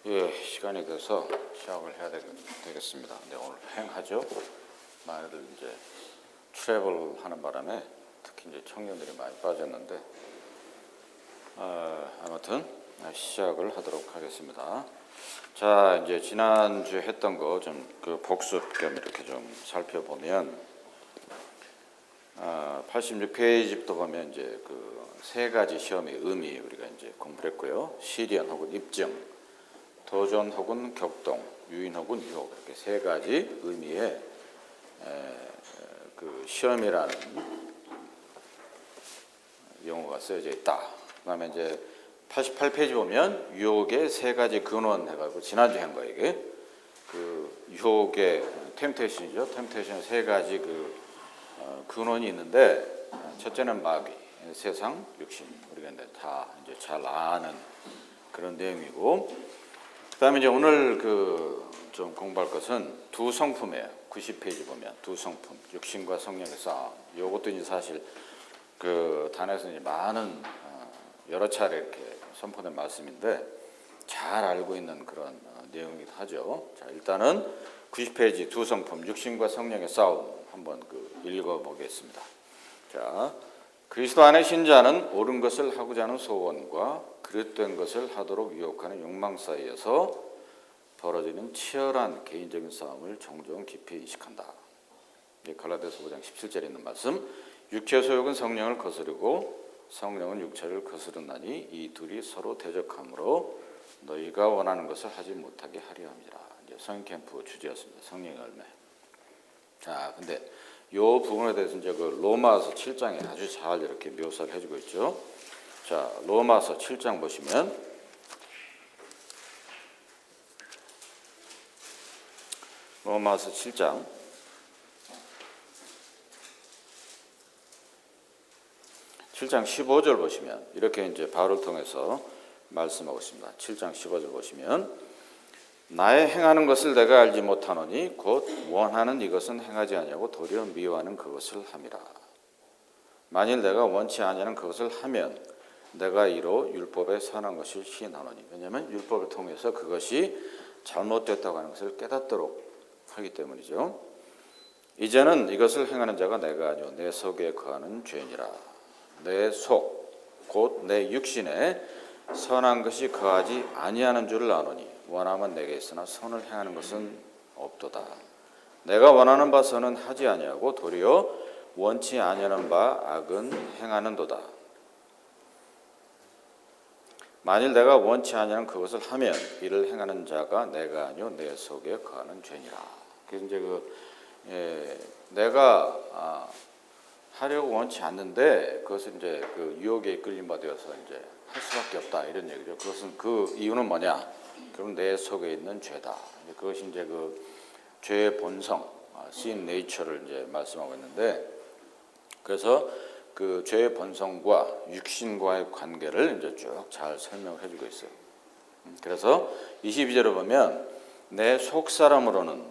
예, 시간이 돼서 시작을 해야 되겠습니다. 근데 오늘 행하죠. 많이들 이제 트래블 하는 바람에 특히 이제 청년들이 많이 빠졌는데 아무튼 시작을 하도록 하겠습니다. 자, 이제 지난주에 했던 거 좀 그 복습 겸 이렇게 좀 살펴보면 86페이지부터 보면 이제 그 세 가지 시험의 의미 우리가 이제 공부를 했고요. 실현 혹은 입증, 도전 혹은 격동, 유인 혹은 유혹, 이렇게 세 가지 의미의 그 시험이라는 용어가 쓰여져 있다. 그다음에 이제 88페이지 보면 유혹의 세 가지 근원 해가지고 지난주에 한 거예요. 이게 그 유혹의 템테이션이죠. 템테이션 세 가지 그 근원이 있는데 첫째는 마귀, 세상, 육신. 우리가 이제 다 이제 잘 아는 그런 내용이고. 그다음에 이제 오늘 그 좀 공부할 것은 두 성품이에요. 90페이지 보면 두 성품, 육신과 성령의 싸움. 이것도 이제 사실 그 단에서 이제 많은 여러 차례 이렇게 선포된 말씀인데 잘 알고 있는 그런 내용이기도 하죠. 자, 일단은 90페이지 두 성품, 육신과 성령의 싸움 한번 그 읽어보겠습니다. 자, 그리스도 안에 신자는 옳은 것을 하고자 하는 소원과 그릇된 것을 하도록 유혹하는 욕망 사이에서 벌어지는 치열한 개인적인 싸움을 종종 깊이 인식한다. 갈라디아서 5장 17절에 있는 말씀. 육체 소욕은 성령을 거스르고 성령은 육체를 거스르나니 이 둘이 서로 대적하므로 너희가 원하는 것을 하지 못하게 하려 함이라. 이제 성인캠프 주제였습니다. 성령의 열매. 자, 근데 이 부분에 대해서 이제 그 로마서 7장에 아주 잘 이렇게 묘사를 해주고 있죠. 자, 로마서 7장 보시면 로마서 7장 15절 보시면 이렇게 이제 바울을 통해서 말씀하고 있습니다. 7장 15절 보시면 나의 행하는 것을 내가 알지 못하노니 곧 원하는 이것은 행하지 아니하고 도리어 미워하는 그것을 함이라. 만일 내가 원치 아니하는 그것을 하면 내가 이로 율법에 선한 것을 시인하노니. 왜냐하면 율법을 통해서 그것이 잘못됐다고 하는 것을 깨닫도록 하기 때문이죠. 이제는 이것을 행하는 자가 내가 아니오 내 속에 거하는 죄니라. 내 속 곧 내 육신에 선한 것이 거하지 아니하는 줄을 아노니 원하면 내게 있으나 선을 행하는 것은 없도다. 내가 원하는 바 선은 하지 아니하고 도리어 원치 아니하는 바 악은 행하는도다. 만일 내가 원치 아니하는 그것을 하면 이를 행하는 자가 내가 아니오 내 속에 거하는 죄니라. 그래서 이제 내가 하려고 원치 않는데 그것은 이제 그 유혹에 이끌림 받아서 이제 할 수밖에 없다 이런 얘기죠. 그것은 그 이유는 뭐냐? 그럼 내 속에 있는 죄다. 그것이 이제 그 죄의 본성, sin nature를 이제 말씀하고 있는데, 그래서 그 죄의 본성과 육신과의 관계를 이제 쭉 잘 설명을 해주고 있어요. 그래서 22절을 보면 내 속 사람으로는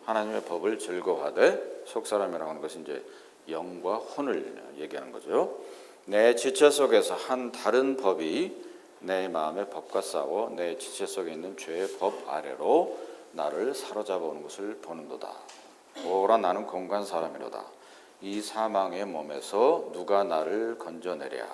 하나님의 법을 즐거워하되, 속 사람이라고 하는 것은 이제 영과 혼을 얘기하는 거죠. 내 지체 속에서 한 다른 법이 내 마음의 법과 싸워 내 지체 속에 있는 죄의 법 아래로 나를 사로잡아 오는 것을 보는도다. 오라 나는 공간 사람이로다. 이 사망의 몸에서 누가 나를 건져내랴.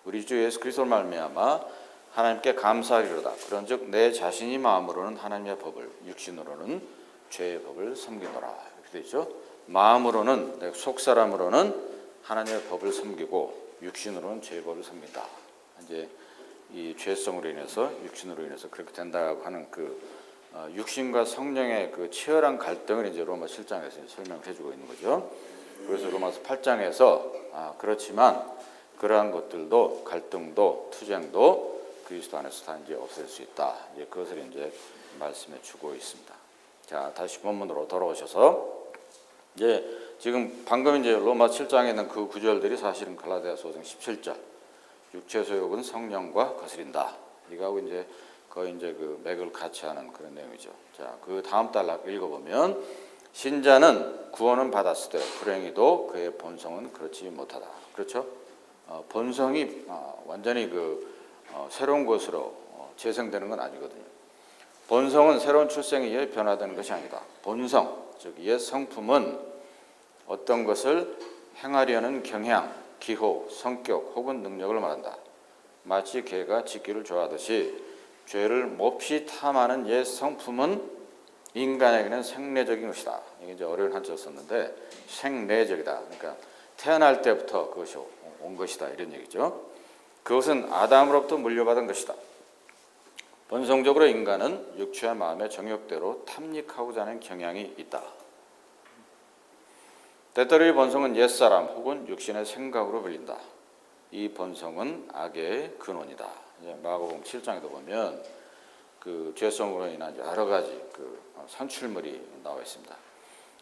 우리 주 예수 그리스도를 말미암아 하나님께 감사하리로다. 그런즉 내 자신이 마음으로는 하나님의 법을, 육신으로는 죄의 법을 섬기노라. 이렇게 되어 있죠. 마음으로는, 내 속사람으로는 하나님의 법을 섬기고 육신으로는 죄의 법을 섬긴다. 이제 이 죄성으로 인해서, 육신으로 인해서 그렇게 된다고 하는 그 육신과 성령의 그 치열한 갈등을 이제 로마 7장에서 설명해 주고 있는 거죠. 그래서 로마서 8장에서 그렇지만 그러한 것들도, 갈등도 투쟁도 그리스도 안에서 다 이제 없앨 수 있다. 이제 그것을 이제 말씀해 주고 있습니다. 자, 다시 본문으로 돌아오셔서 이제 지금 방금 이제 로마 7장에 있는 그 구절들이 사실은 갈라디아서 5장 17절 육체 소욕은 성령과 거스린다. 이거하고 이제 거의 이제 그 맥을 같이 하는 그런 내용이죠. 자, 그 다음 달 읽어보면 신자는 구원은 받았을 때 불행히도 그의 본성은 그렇지 못하다. 그렇죠? 본성이 완전히 그 새로운 것으로 재생되는 건 아니거든요. 본성은 새로운 출생에 의해 변화되는 것이 아니다. 본성, 즉 옛 성품은 어떤 것을 행하려는 경향, 기호, 성격 혹은 능력을 말한다. 마치 개가 짖기를 좋아하듯이 죄를 몹시 탐하는 옛 성품은 인간에게는 생내적인 것이다. 이게 이제 어려운 한자를 썼는데 생내적이다. 그러니까 태어날 때부터 그것이 온 것이다 이런 얘기죠. 그것은 아담으로부터 물려받은 것이다. 본성적으로 인간은 육체와 마음의 정욕대로 탐닉하고자 하는 경향이 있다. 때때로 이 본성은 옛사람 혹은 육신의 생각으로 불린다. 이 본성은 악의 근원이다. 마가복음 7장에도 보면 그 죄성으로 인한 여러 가지 그 산출물이 나와 있습니다.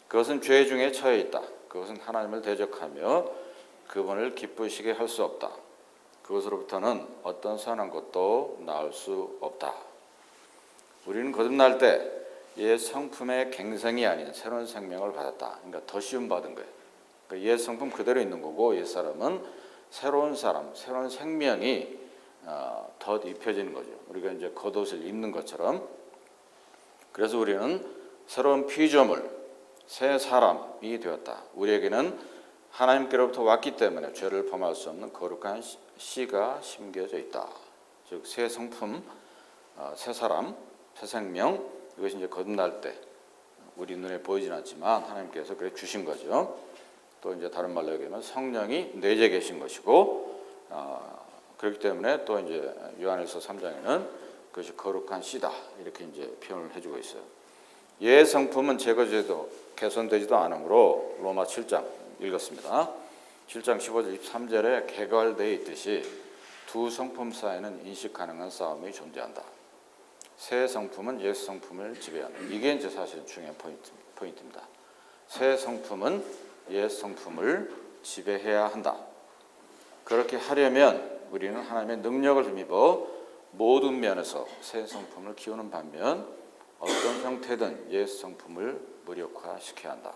그것은 죄 중에 처해 있다. 그것은 하나님을 대적하며 그분을 기쁘시게 할 수 없다. 그것으로부터는 어떤 선한 것도 나올 수 없다. 우리는 거듭날 때 옛 성품의 갱생이 아닌 새로운 생명을 받았다. 그러니까 더 씌움 받은 거예요. 그러니까 옛 성품 그대로 있는 거고 옛 사람은 새로운 사람, 새로운 생명이 덧 입혀지는 거죠. 우리가 이제 겉옷을 입는 것처럼. 그래서 우리는 새로운 피조물, 새 사람이 되었다. 우리에게는 하나님께로부터 왔기 때문에 죄를 범할 수 없는 거룩한 씨가 심겨져 있다. 즉 새 성품, 새 사람, 새 생명, 이것이 이제 거듭날 때 우리 눈에 보이지는 않지만 하나님께서 그래 주신 거죠. 또 이제 다른 말로 얘기하면 성령이 내재 계신 것이고, 그렇기 때문에 또 이제 요한일서 3장에는 그것이 거룩한 씨다 이렇게 이제 표현을 해주고 있어요. 옛 성품은 제거되지도 개선되지도 않으므로 로마 7장 읽었습니다. 7장 15절 23절에 개괄되어 있듯이 두 성품 사이에는 인식 가능한 싸움이 존재한다. 새 성품은 옛 성품을 지배한다. 이게 이제 사실은 중요한 포인트입니다. 새 성품은 옛 성품을 지배해야 한다. 그렇게 하려면 우리는 하나님의 능력을 힘입어 모든 면에서 새 성품을 키우는 반면 어떤 형태든 옛 성품을 무력화시켜야 한다.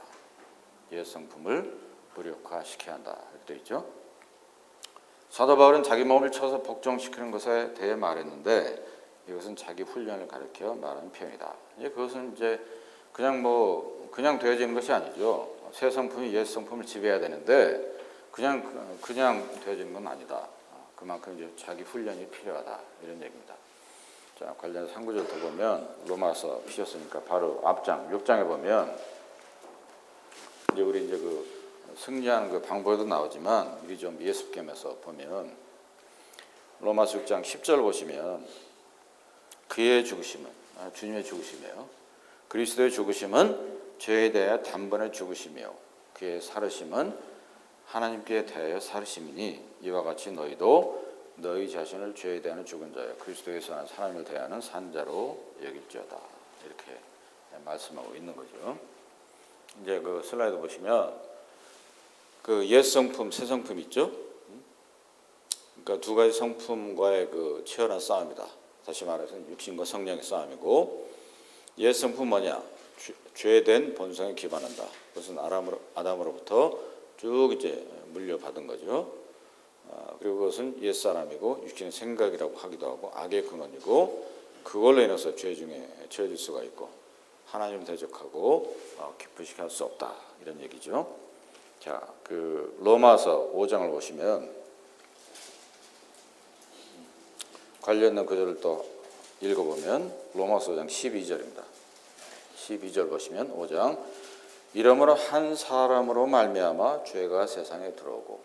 옛 성품을 무력화시켜야 한다. 이렇게 되어 있죠. 사도 바울은 자기 몸을 쳐서 복종시키는 것에 대해 말했는데 이것은 자기 훈련을 가리켜 말하는 표현이다. 이제 그것은 이제 그냥 되어지는 것이 아니죠. 새 성품이 옛 성품을 지배해야 되는데 그냥 되어지는 건 아니다. 그만큼 이제 자기 훈련이 필요하다 이런 얘기입니다. 자, 관련해서 한 구절 더 보면 로마서 피셨으니까 바로 앞장 6장에 보면 이제 우리 이제 그 승리하는 그 방법에도 나오지만 미리 좀 예습겸해서 보면 로마서 6장 10절 보시면 그의 죽으심은 주님의 죽으심이에요. 그리스도의 죽으심은 죄에 대해 단번에 죽으심이요 그의 살으심은 하나님께 대하여 살으심이니 이와 같이 너희도 너희 자신을 죄에 대하여 죽은 자여 그리스도에서 하나님을 대하는 산 자로 여길지어다 이렇게 말씀하고 있는 거죠. 이제 그 슬라이드 보시면 그 옛 성품, 새 성품 있죠. 그러니까 두 가지 성품과의 그 치열한 싸움이다. 다시 말해서 육신과 성령의 싸움이고 옛 성품 뭐냐? 죄된 본성에 기반한다. 그것은 아담으로부터 쭉 이제 물려받은 거죠. 그리고 그것은 옛 사람이고 육신의 생각이라고 하기도 하고 악의 근원이고 그걸로 인해서 죄 중에 처해질 수가 있고 하나님을 대적하고 기쁘시게 할 수 없다 이런 얘기죠. 자, 그 로마서 5장을 보시면 관련된 구절을 또 읽어보면 로마서 5장 12절입니다. 12절 보시면 5장 이러므로 한 사람으로 말미암아 죄가 세상에 들어오고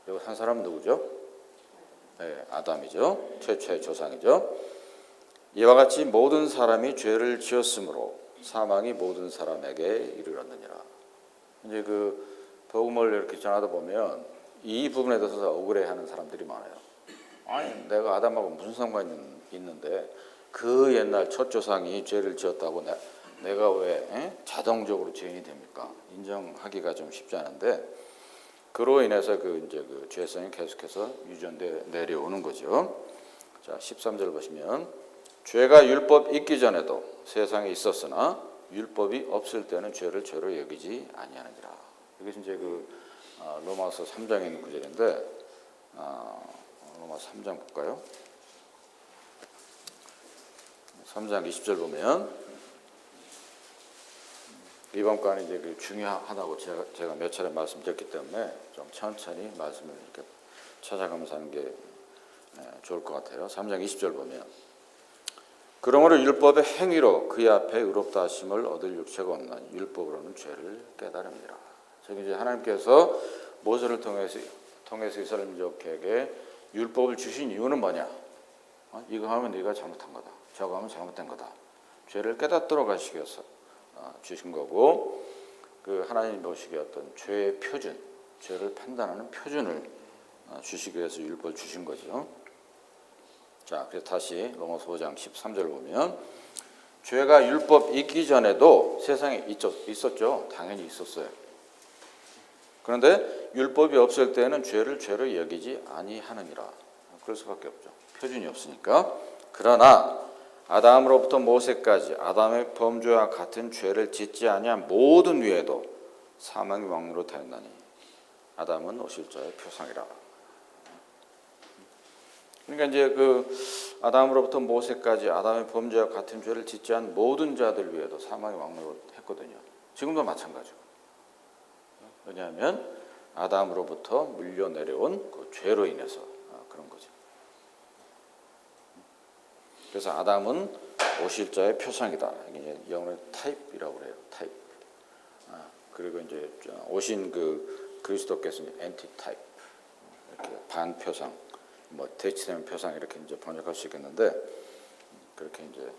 그리고 한 사람은 누구죠? 네, 아담이죠. 최초의 조상이죠. 이와 같이 모든 사람이 죄를 지었으므로 사망이 모든 사람에게 이르렀느니라. 이제 그 복음을 이렇게 전하다 보면 이 부분에 대해서 억울해하는 사람들이 많아요. 아니 내가 아담하고 무슨 상관이 있는데 그 옛날 첫 조상이 죄를 지었다고 내가 왜 자동적으로 죄인이 됩니까? 인정하기가 좀 쉽지 않은데 그로 인해서 이제 그 죄성이 계속해서 유전돼 내려오는 거죠. 자, 13절 보시면 죄가 율법 있기 전에도 세상에 있었으나 율법이 없을 때는 죄를 죄로 여기지 아니하느니라. 이것이 이제 그 로마서 3장에 있는 구절인데 로마서 3장 볼까요? 3장 20절 보면 이번 과는 이제 그 중요하다고 제가 몇 차례 말씀드렸기 때문에 좀 천천히 말씀을 이렇게 찾아가면서 하는 게 좋을 것 같아요. 3장 20절 보면 그러므로 율법의 행위로 그의 앞에 의롭다 하심을 얻을 육체가 없나니 율법으로는 죄를 깨달음이라. 즉 이제 하나님께서 모세를 통해서 이스라엘 민족에게 율법을 주신 이유는 뭐냐? 이거 하면 네가 잘못한 거다. 저거 하면 잘못된 거다. 죄를 깨닫도록 하시기 위해서 주신 거고, 그 하나님 보시기에 어떤 죄의 표준, 죄를 판단하는 표준을 주시기 위해서 율법을 주신 거죠. 자, 그래서 다시 로마서 5장 13절 보면 죄가 율법 있기 전에도 세상에 있었죠. 당연히 있었어요. 그런데 율법이 없을 때는 죄를 죄로 여기지 아니하느니라. 그럴 수밖에 없죠. 표준이 없으니까. 그러나 아담으로부터 모세까지 아담의 범죄와 같은 죄를 짓지 아니한 모든 위에도 사망의 왕노로 타였나니 아담은 오실 자의 표상이라. 그러니까 이제 그 아담으로부터 모세까지 아담의 범죄와 같은 죄를 짓지 않은 모든 자들 위에도 사망의 왕노로 했거든요. 지금도 마찬가지고. 왜냐하면 아담으로부터 물려 내려온 그 죄로 인해서 그런 거죠. 그래서 아담은 오실 자의 표상이다. 이게 영어로 타입이라고 그래요. 타입. 그리고 이제 오신 그 그리스도께서는 엔티타입, 이렇게 반표상, 뭐 대치되는 표상 이렇게 이제 번역할 수 있겠는데 그렇게 이제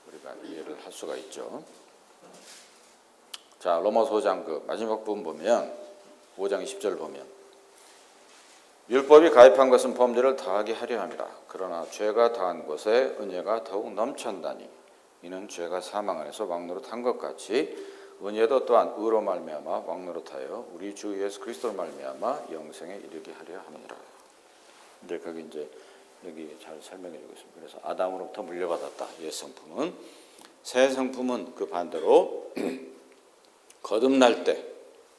우리가 이해를 할 수가 있죠. 자, 로마서 5장 그 마지막 부분 보면 5장 20절 보면 율법이 가입한 것은 범죄를 다하게 하려 함이라. 그러나 죄가 다한 곳에 은혜가 더욱 넘쳤나니 이는 죄가 사망 안에서 왕노릇한 것 같이 은혜도 또한 의로 말미암아 왕노릇하여 우리 주 예수 그리스도로 말미암아 영생에 이르게 하려 함이라. 이제 거기 이제 여기 잘 설명해주고 있습니다. 그래서 아담으로부터 물려받았다. 옛 성품은. 새 성품은 그 반대로 거듭날 때,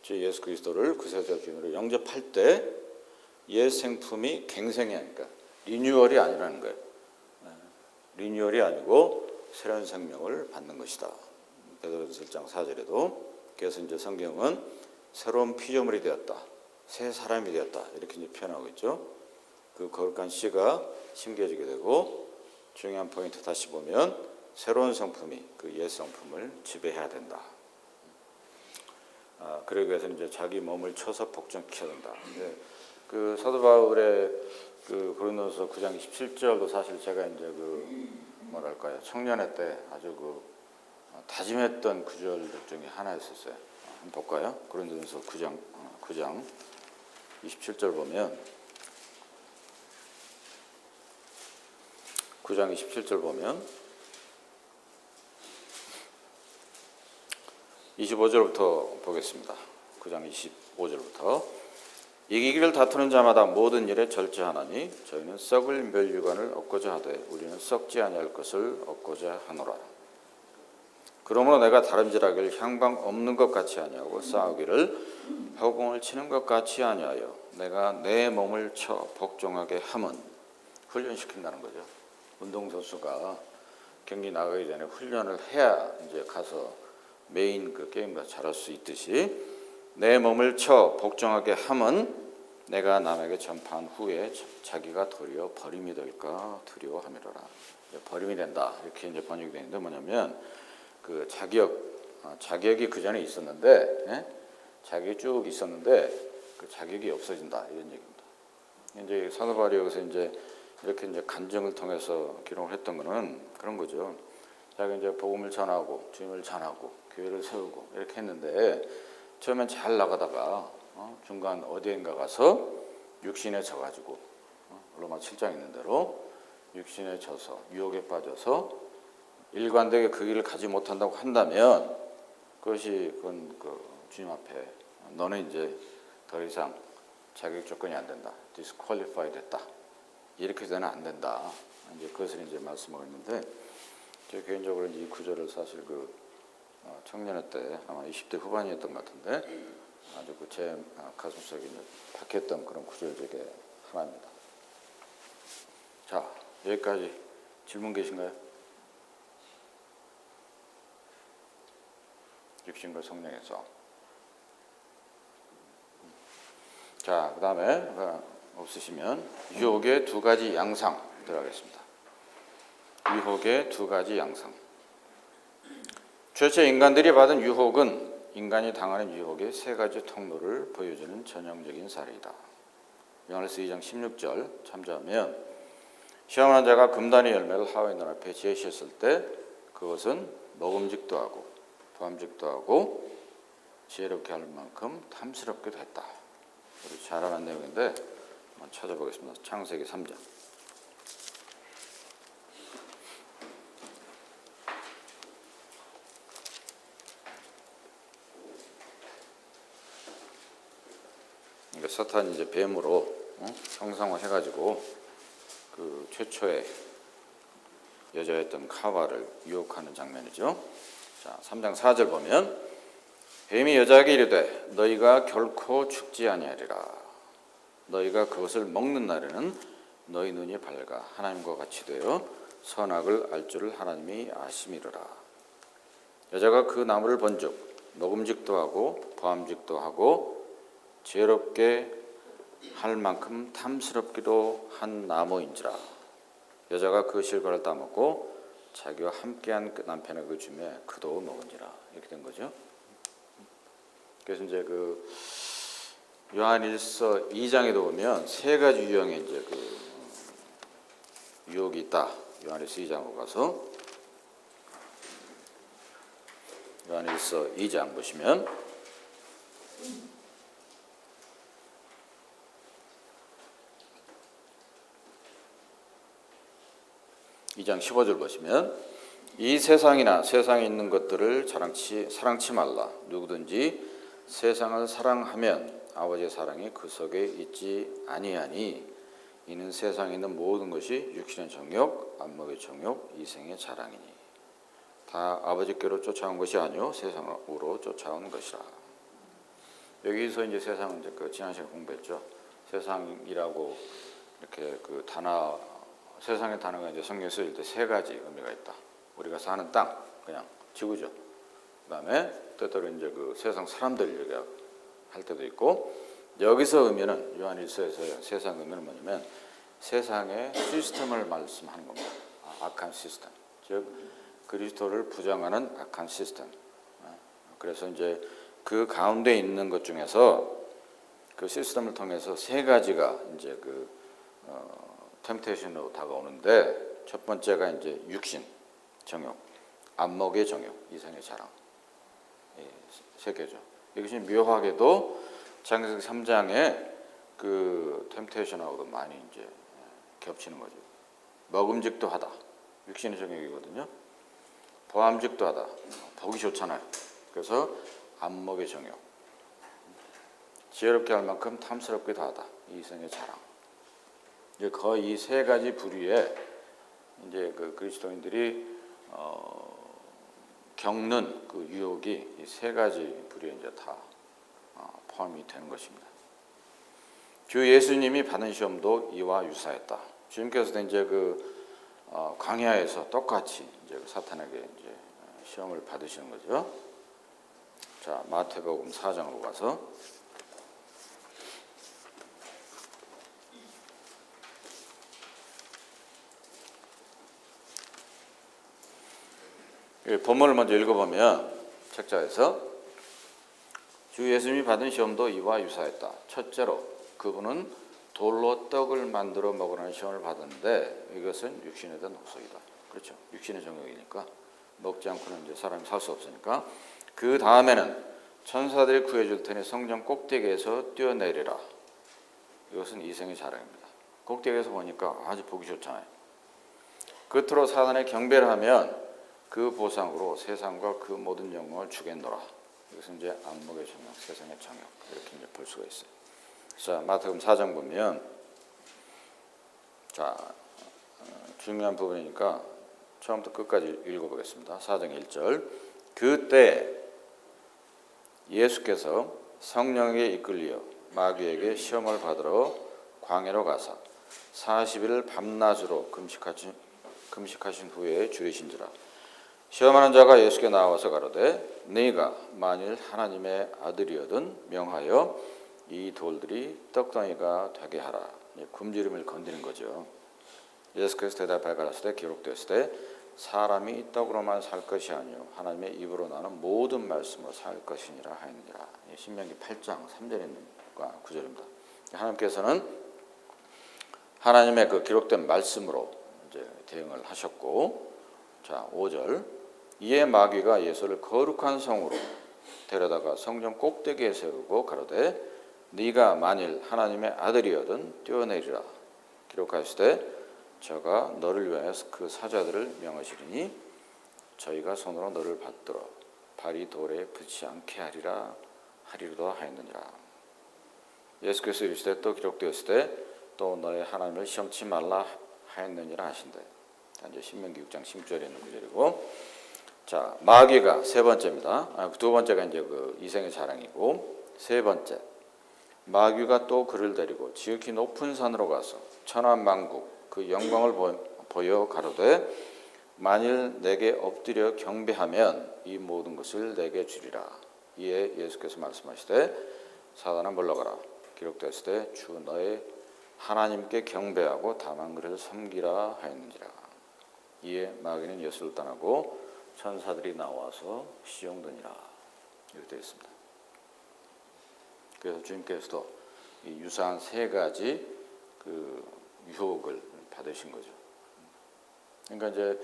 주 예수 그리스도를 구세주 주인으로 영접할 때 옛 생품이 갱생이 아니까 리뉴얼이 아니라는 거예요. 리뉴얼이 아니고 새로운 생명을 받는 것이다. 베드로전서 1장 4절에도 그래서 이제 성경은 새로운 피조물이 되었다, 새 사람이 되었다 이렇게 이제 표현하고 있죠. 그 거룩한 씨가 심겨지게 되고 중요한 포인트 다시 보면 새로운 성품이 그 옛 성품을 지배해야 된다. 그러기 위해서 이제 자기 몸을 쳐서 복종시켜야 된다. 그 사도 바울의 그 고린도서 9장 27절도 사실 제가 이제 그 뭐랄까요 청년회 때 아주 그 다짐했던 구절들 중에 하나였었어요. 한번 볼까요? 고린도서 9장 27절 보면 9장 27절 보면 25절부터 보겠습니다. 9장 25절부터 이기기를 다투는 자마다 모든 일에 절제하나니 저희는 썩을 멸류관을 얻고자 하되 우리는 썩지 아니할 것을 얻고자 하노라. 그러므로 내가 다름질하기를 향방 없는 것 같이 아니하고 싸우기를 허공을 치는 것 같이 아니하여 내가 내 몸을 쳐 복종하게 함은 훈련시킨다는 거죠. 운동선수가 경기 나가기 전에 훈련을 해야 이제 가서 메인 그 게임을 잘할 수 있듯이 내 몸을 쳐 복종하게 함은 내가 남에게 전파한 후에 자기가 도리어 버림이 될까 두려워함이로라. 버림이 된다 이렇게 이제 번역이 되는데 뭐냐면 그 자격이 그 전에 있었는데 자격이 쭉 있었는데 그 자격이 없어진다 이런 얘기입니다. 이제 사도 바울이 여기서 이제 이렇게 이제 간증을 통해서 기록을 했던 거는 그런 거죠. 자기가 이제 복음을 전하고 주님을 전하고 교회를 세우고 이렇게 했는데 처음엔 잘 나가다가 중간 어디인가 가서 육신에 져가지고 로마 7장 있는 대로 육신에 져서 유혹에 빠져서 일관되게 그 길을 가지 못한다고 한다면 그것이 그건 그 주님 앞에 너는 이제 더 이상 자격 조건이 안 된다, disqualified 됐다 이렇게 되면 안 된다. 이제 그것을 이제 말씀하고 있는데 제 개인적으로 이제 이 구절을 사실 그 청년회 때 아마 20대 후반이었던 것 같은데 아주 그 제 가슴속에 박혔던 그런 구절 중에 하나입니다. 자, 여기까지 질문 계신가요? 육신과 성령에서. 자, 그 다음에 없으시면 유혹의 두 가지 양상 들어가겠습니다. 유혹의 두 가지 양상. 최초 인간들이 받은 유혹은 인간이 당하는 유혹의 세 가지 통로를 보여주는 전형적인 사례이다. 요한일서 2장 16절 참조하면 시험하는 자가 금단의 열매를 하와의 눈앞에 제시했을 때 그것은 먹음직도 하고 보암직도 하고 지혜롭게 할 만큼 탐스럽기도 했다. 우리 잘 아는 내용인데 한번 찾아보겠습니다. 창세기 3장. 그러니까 사탄이 이제 뱀으로 형상화해가지고 그 최초의 여자였던 카와를 유혹하는 장면이죠. 자, 3장 4절 보면 뱀이 여자에게 이르되 너희가 결코 죽지 아니하리라. 너희가 그것을 먹는 날에는 너희 눈이 밝아 하나님과 같이 되어 선악을 알 줄을 하나님이 아심이로라. 여자가 그 나무를 본즉 먹음직도 하고 보암직도 하고 지혜롭게 할 만큼 탐스럽기도 한 나무인지라. 여자가 그 실과를 따먹고 자기와 함께한 남편의 그 줌에 그도 먹은지라. 이렇게 된 거죠. 그래서 이제 그 요한일서 2장에도 보면 세 가지 유형의 이제 그 유혹이 있다. 요한일서 2장으로 가서 요한일서 2장 보시면 이 장 15절 보시면 이 세상이나 세상에 있는 것들을 사랑치 말라. 누구든지 세상을 사랑하면 아버지의 사랑이 그 속에 있지 아니하니 이는 세상에 있는 모든 것이 육신의 정욕, 안목의 정욕, 이생의 자랑이니 다 아버지께로 쫓아온 것이 아니요 세상으로 쫓아온 것이라. 여기서 이제 세상은 이제 그 지난 시간에 공부했죠. 세상이라고 이렇게 그 단어 세상의 단어가 이제 성경에 쓰일 때 세 가지 의미가 있다. 우리가 사는 땅, 그냥 지구죠. 그다음에 때때로 이제 그 세상 사람들 얘기할 때도 있고 여기서 의미는 요한일서에서 세상 의미는 뭐냐면 세상의 시스템을 말씀하는 겁니다. 악한 시스템, 즉 그리스도를 부정하는 악한 시스템. 그래서 이제 그 가운데 있는 것 중에서 그 시스템을 통해서 세 가지가 이제 그 템테이션으로 다가오는데 첫 번째가 이제 육신, 정욕, 안목의 정욕, 이생의 자랑. 세 개죠. 이것이 묘하게도 창세기 3장에 그 템테이션하고도 많이 이제 겹치는 거죠. 먹음직도 하다. 육신의 정욕이거든요. 보암직도 하다. 보기 좋잖아요. 그래서 안목의 정욕. 지혜롭게 할 만큼 탐스럽기도 하다. 이생의 자랑. 거의 이 세 가지 부류에 이제 그 그리스도인들이 겪는 그 유혹이 이 세 가지 부류에 이제 다 포함이 되는 것입니다. 주 예수님이 받은 시험도 이와 유사했다. 주님께서도 이제 그 광야에서 똑같이 이제 사탄에게 이제 시험을 받으시는 거죠. 자, 마태복음 4장으로 가서 본문을 먼저 읽어보면 책자에서 주 예수님이 받은 시험도 이와 유사했다. 첫째로 그분은 돌로 떡을 만들어 먹으라는 시험을 받았는데 이것은 육신에 대한 독속이다. 그렇죠. 육신의 정욕이니까 먹지 않고는 이제 사람이 살 수 없으니까. 그 다음에는 천사들이 구해줄 테니 성전 꼭대기에서 뛰어내리라. 이것은 이생의 자랑입니다. 꼭대기에서 보니까 아주 보기 좋잖아요. 끝으로 사단의 경배를 하면 그 보상으로 세상과 그 모든 영광을 주겠노라. 이것은 이제 안목의 정욕, 세상의 정욕 이렇게 이제 볼 수가 있어요. 자, 마태복음 4장 보면 자 중요한 부분이니까 처음부터 끝까지 읽어보겠습니다. 4장 1절. 그때 예수께서 성령에게 이끌려 마귀에게 시험을 받으러 광야로 가사 40일 밤낮으로 금식하신 후에 줄이신지라. 시험하는 자가 예수께 나와서 가로되 네가 만일 하나님의 아들이거든 명하여 이 돌들이 떡덩이가 되게 하라. 굶주림을 건드리는 거죠. 예수께서 대답하여 가라사대 기록되었을 때 사람이 떡으로만 살 것이 아니요 하나님의 입으로 나는 모든 말씀으로 살 것이니라 하였느니라. 신명기 8장 3절에 있는 구절입니다. 하나님께서는 하나님의 그 기록된 말씀으로 이제 대응을 하셨고, 자 5절 이에 마귀가 예수를 거룩한 성으로 데려다가 성전 꼭대기에 세우고 가로되 네가 만일 하나님의 아들이거든 뛰어내리라. 기록하시되 저가 너를 위하여 그 사자들을 명하시리니 저희가 손으로 너를 받들어 발이 돌에 붙지 않게 하리로다 하였느니라. 예수께서 이르시되 또 기록되었을 때 또 너의 하나님을 시험치 말라 하였느니라 하신대. 이제 신명기 6장 10절에 있는 구절이고, 자 마귀가 세 번째입니다. 두 번째가 이제 그 이생의 자랑이고, 세 번째 마귀가 또 그를 데리고 지극히 높은 산으로 가서 천하만국 그 영광을 보여 가로되 만일 내게 엎드려 경배하면 이 모든 것을 내게 주리라. 이에 예수께서 말씀하시되 사단아 물러가라. 기록되었을 때 주 너의 하나님께 경배하고 다만 그를 섬기라 하였느니라. 이에 마귀는 예수를 떠나고 천사들이 나와서 시용되니라. 이렇게 되어 있습니다. 그래서 주님께서도 이 유사한 세 가지 그 유혹을 받으신 거죠. 그러니까 이제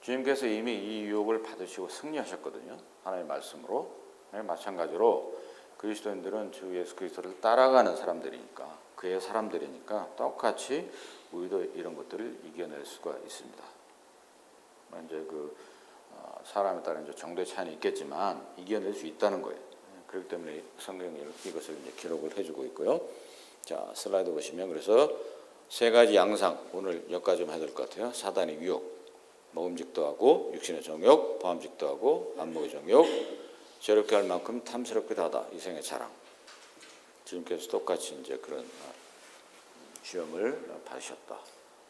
주님께서 이미 이 유혹을 받으시고 승리하셨거든요. 하나님의 말씀으로. 마찬가지로 그리스도인들은 주 예수 그리스도를 따라가는 사람들이니까, 그의 사람들이니까 똑같이 우리도 이런 것들을 이겨낼 수가 있습니다. 이제 그 사람에 따라 이제 정도의 차이는 있겠지만 이겨낼 수 있다는 거예요. 그렇기 때문에 성경이 이것을 이제 기록을 해주고 있고요. 자 슬라이드 보시면 그래서 세 가지 양상, 오늘 여기까지 좀 해야 될 것 같아요. 사단의 유혹, 먹음직도 하고 육신의 정욕, 보암직도 하고 안목의 정욕, 저렇게 할 만큼 탐스럽기도 하다. 이생의 자랑. 주님께서 똑같이 이제 그런 시험을 받으셨다.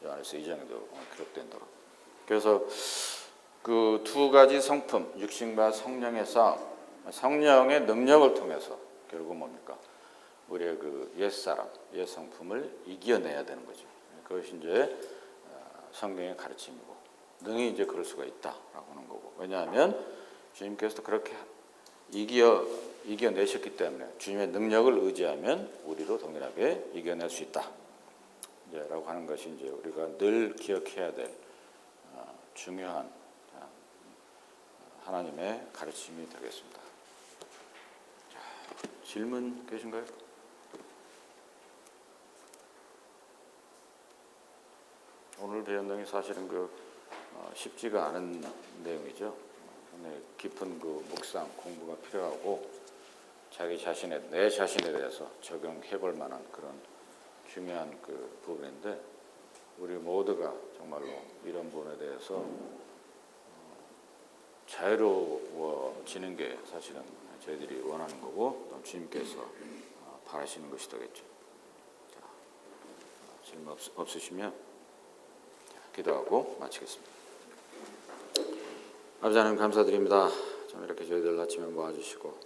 요한에서 2장에도 기록된다. 그래서 그 두 가지 성품, 육신과 성령의 싸움, 성령의 능력을 통해서 결국 뭡니까? 우리의 그 옛사람, 옛성품을 이겨내야 되는 거죠. 그것이 이제 성경의 가르침이고, 능히 이제 그럴 수가 있다라고 하는 거고. 왜냐하면 주님께서도 그렇게 이겨내셨기 때문에 주님의 능력을 의지하면 우리도 동일하게 이겨낼 수 있다. 이제라고 하는 것이 이제 우리가 늘 기억해야 될 중요한 하나님의 가르침이 되겠습니다. 자, 질문 계신가요? 오늘 배운 내용이 사실은 쉽지가 않은 내용이죠. 깊은 그 묵상 공부가 필요하고 내 자신에 대해서 적용해볼 만한 그런 중요한 그 부분인데, 우리 모두가 정말로 이런 부분에 대해서 자유로워지는 게 사실은 저희들이 원하는 거고, 또 주님께서 바라시는 것이 되겠죠. 자, 질문 없으시면 기도하고 마치겠습니다. 아버지 하나님 감사드립니다. 좀 이렇게 저희들 아침에 모아주시고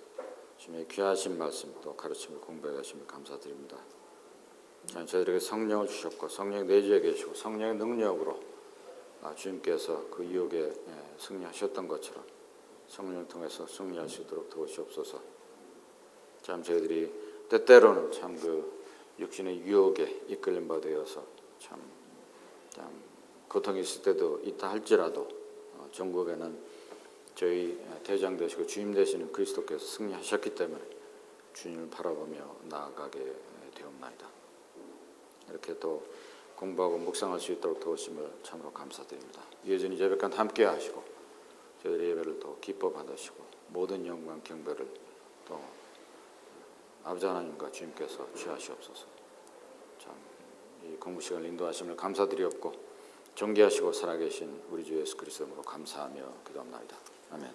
주님의 귀하신 말씀 또 가르침을 공부해 가심을 감사드립니다. 저희들에게 성령을 주셨고 성령이 내주에 계시고 성령의 능력으로 주님께서 그 유혹에 승리하셨던 것처럼 성령을 통해서 승리할 수 있도록 도우시옵소서. 참 저희들이 때때로는 참 그 육신의 유혹에 이끌림 바 되어서 참 고통이 있을 때도 있다 할지라도 전국에는 저희 대장 되시고 주님 되시는 그리스도께서 승리하셨기 때문에 주님을 바라보며 나아가게 되옵나이다. 이렇게 또 공부하고 묵상할 수 있도록 도우심을 참으로 감사드립니다. 여전히 예배간 함께 하시고 저희들의 예배를 또 기뻐 받으시고 모든 영광 경배를 또 아버지 하나님과 주님께서 취하시옵소서. 참 이 공부 시간을 인도하심을 감사드리옵고 존귀하시고 살아계신 우리 주 예수 그리스도로 감사하며 기도합나이다. 아멘.